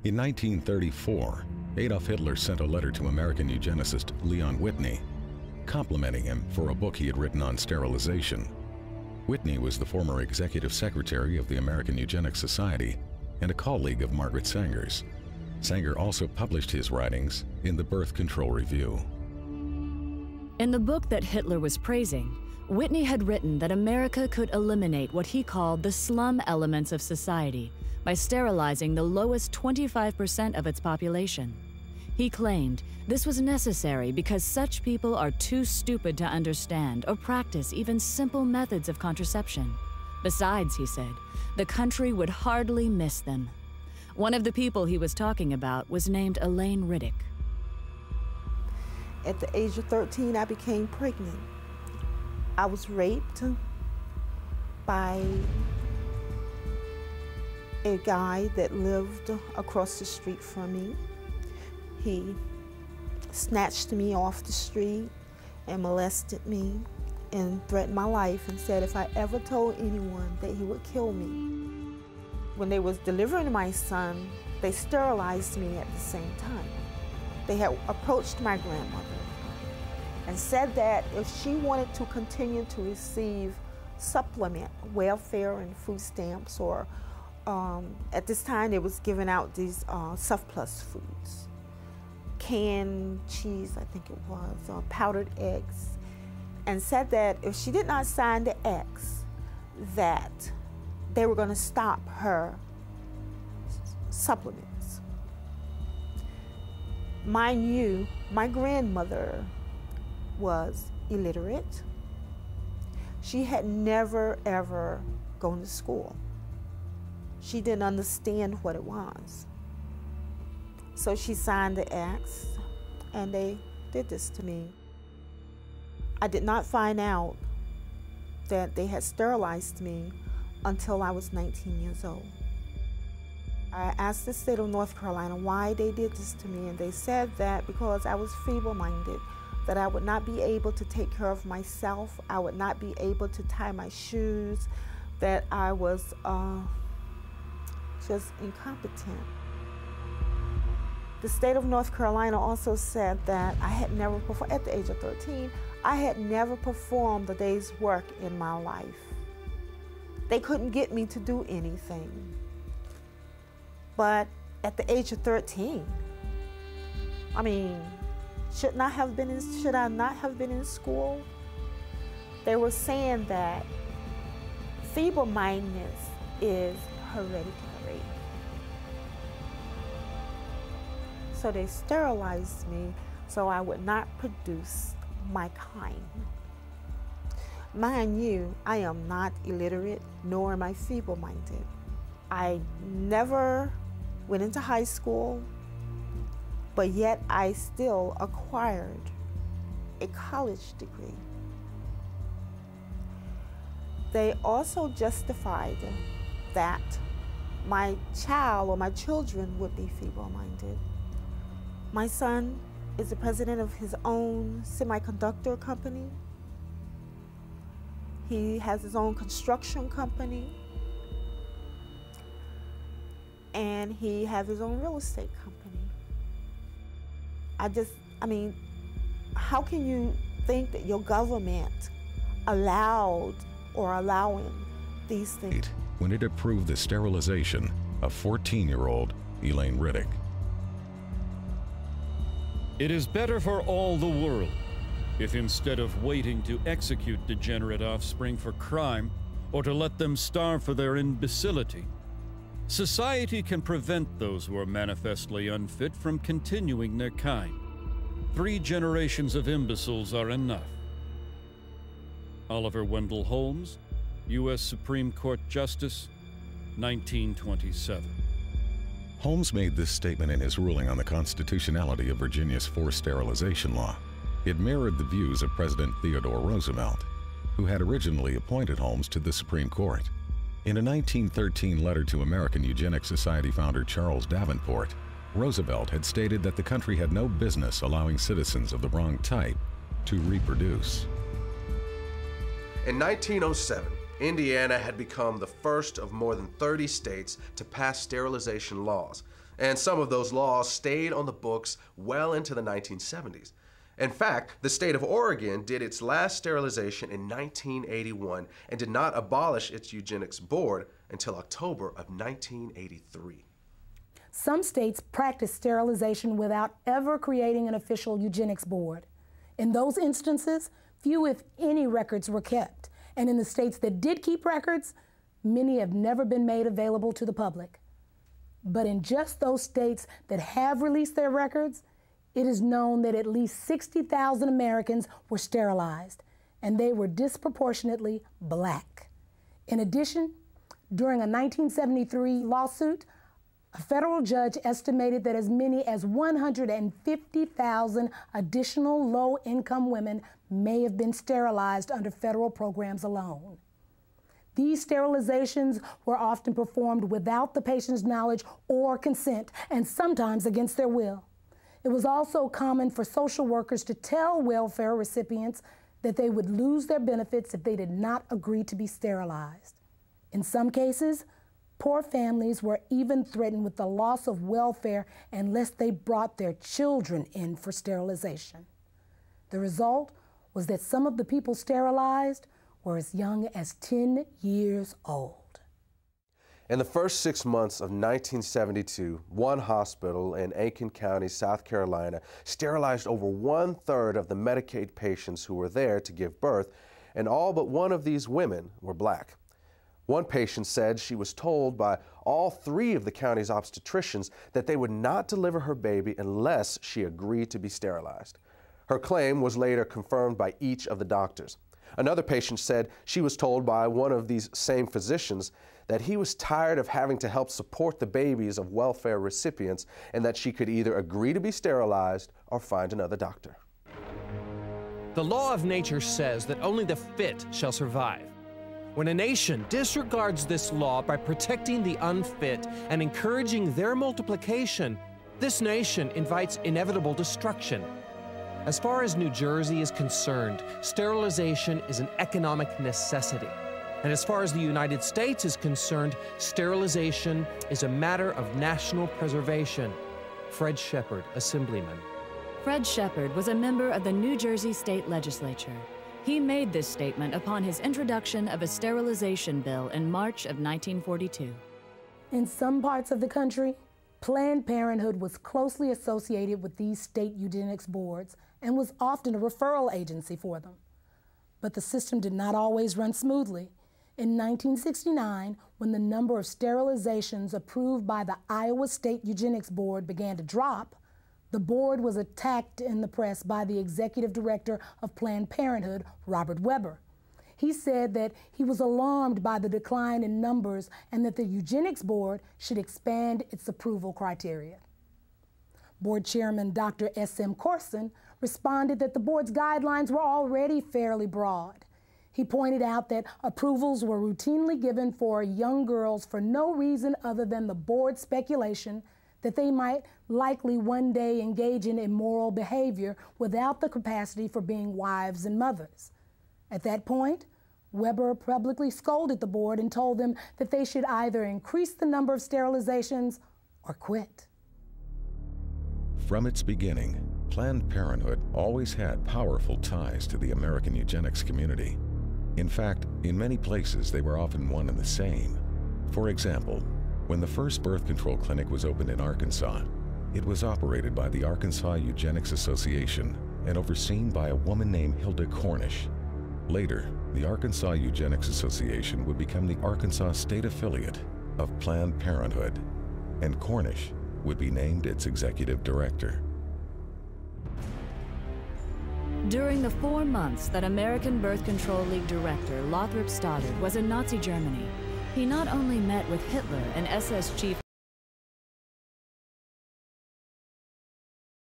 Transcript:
In 1934, Adolf Hitler sent a letter to American eugenicist Leon Whitney, complimenting him for a book he had written on sterilization. Whitney was the former executive secretary of the American Eugenics Society and a colleague of Margaret Sanger's. Sanger also published his writings in the Birth Control Review. In the book that Hitler was praising, Whitney had written that America could eliminate what he called the slum elements of society by sterilizing the lowest 25% of its population. He claimed this was necessary because such people are too stupid to understand or practice even simple methods of contraception. Besides, he said, the country would hardly miss them. One of the people he was talking about was named Elaine Riddick. At the age of 13, I became pregnant. I was raped by a guy that lived across the street from me. He snatched me off the street and molested me and threatened my life and said if I ever told anyone that he would kill me. When they was delivering my son, they sterilized me at the same time. They had approached my grandmother and said that if she wanted to continue to receive supplement, welfare and food stamps, or at this time they was giving out these surplus foods, canned cheese, I think it was, powdered eggs, and said that if she did not sign the X, that they were going to stop her supplements. Mind you, my grandmother was illiterate. She had never, ever gone to school. She didn't understand what it was. So she signed the X, and they did this to me. I did not find out that they had sterilized me until I was 19 years old. I asked the state of North Carolina why they did this to me, and they said that because I was feeble-minded, that I would not be able to take care of myself, I would not be able to tie my shoes, that I was just incompetent. The state of North Carolina also said that I had never performed, at the age of 13, I had never performed a day's work in my life. They couldn't get me to do anything. But at the age of 13, I mean, should I not have been in school? They were saying that feeble-mindedness is hereditary. So they sterilized me so I would not produce my kind. Mind you, I am not illiterate, nor am I feeble-minded. I never went into high school, but yet I still acquired a college degree. They also justified that my child or my children would be feeble-minded. My son is the president of his own semiconductor company. He has his own construction company. And he has his own real estate company. I mean, how can you think that your government allowed or allowing these things? When it approved the sterilization of 14-year-old Elaine Riddick. It is better for all the world if instead of waiting to execute degenerate offspring for crime or to let them starve for their imbecility, society can prevent those who are manifestly unfit from continuing their kind. 3 generations of imbeciles are enough. Oliver Wendell Holmes, U.S. Supreme Court Justice, 1927. Holmes made this statement in his ruling on the constitutionality of Virginia's forced sterilization law. It mirrored the views of President Theodore Roosevelt, who had originally appointed Holmes to the Supreme Court. In a 1913 letter to American Eugenics Society founder Charles Davenport, Roosevelt had stated that the country had no business allowing citizens of the wrong type to reproduce. In 1907, Indiana had become the first of more than 30 states to pass sterilization laws, And some of those laws stayed on the books well into the 1970s. In fact, the state of Oregon did its last sterilization in 1981 and did not abolish its eugenics board until October of 1983. Some states practice sterilization without ever creating an official eugenics board. In those instances, few if any records were kept. And in the states that did keep records, many have never been made available to the public. But in just those states that have released their records, it is known that at least 60,000 Americans were sterilized, and they were disproportionately Black. In addition, during a 1973 lawsuit, a federal judge estimated that as many as 150,000 additional low-income women may have been sterilized under federal programs alone. These sterilizations were often performed without the patient's knowledge or consent, and sometimes against their will. It was also common for social workers to tell welfare recipients that they would lose their benefits if they did not agree to be sterilized. In some cases, poor families were even threatened with the loss of welfare unless they brought their children in for sterilization. The result was that some of the people sterilized were as young as 10 years old. In the first 6 months of 1972, one hospital in Aiken County, South Carolina, sterilized over 1/3 of the Medicaid patients who were there to give birth, and all but one of these women were Black. One patient said she was told by all 3 of the county's obstetricians that they would not deliver her baby unless she agreed to be sterilized. Her claim was later confirmed by each of the doctors. Another patient said she was told by one of these same physicians that he was tired of having to help support the babies of welfare recipients and that she could either agree to be sterilized or find another doctor. The law of nature says that only the fit shall survive. When a nation disregards this law by protecting the unfit and encouraging their multiplication, this nation invites inevitable destruction. As far as New Jersey is concerned, sterilization is an economic necessity. And as far as the United States is concerned, sterilization is a matter of national preservation. Fred Shepard, Assemblyman. Fred Shepard was a member of the New Jersey State Legislature. He made this statement upon his introduction of a sterilization bill in March of 1942. In some parts of the country, Planned Parenthood was closely associated with these state eugenics boards and was often a referral agency for them. But the system did not always run smoothly. In 1969, when the number of sterilizations approved by the Iowa State Eugenics Board began to drop, the board was attacked in the press by the executive director of Planned Parenthood, Robert Weber. He said that he was alarmed by the decline in numbers and that the Eugenics Board should expand its approval criteria. Board Chairman Dr. S.M. Corson responded that the board's guidelines were already fairly broad. He pointed out that approvals were routinely given for young girls for no reason other than the board's speculation that they might likely one day engage in immoral behavior without the capacity for being wives and mothers. At that point, Weber publicly scolded the board and told them that they should either increase the number of sterilizations or quit. From its beginning, Planned Parenthood always had powerful ties to the American eugenics community. In fact, in many places they were often one and the same. For example, when the first birth control clinic was opened in Arkansas, it was operated by the Arkansas Eugenics Association and overseen by a woman named Hilda Cornish. Later, the Arkansas Eugenics Association would become the Arkansas state affiliate of Planned Parenthood, and Cornish would be named its executive director. During the 4 months that American Birth Control League director Lothrop Stoddard was in Nazi Germany, he not only met with Hitler and SS chief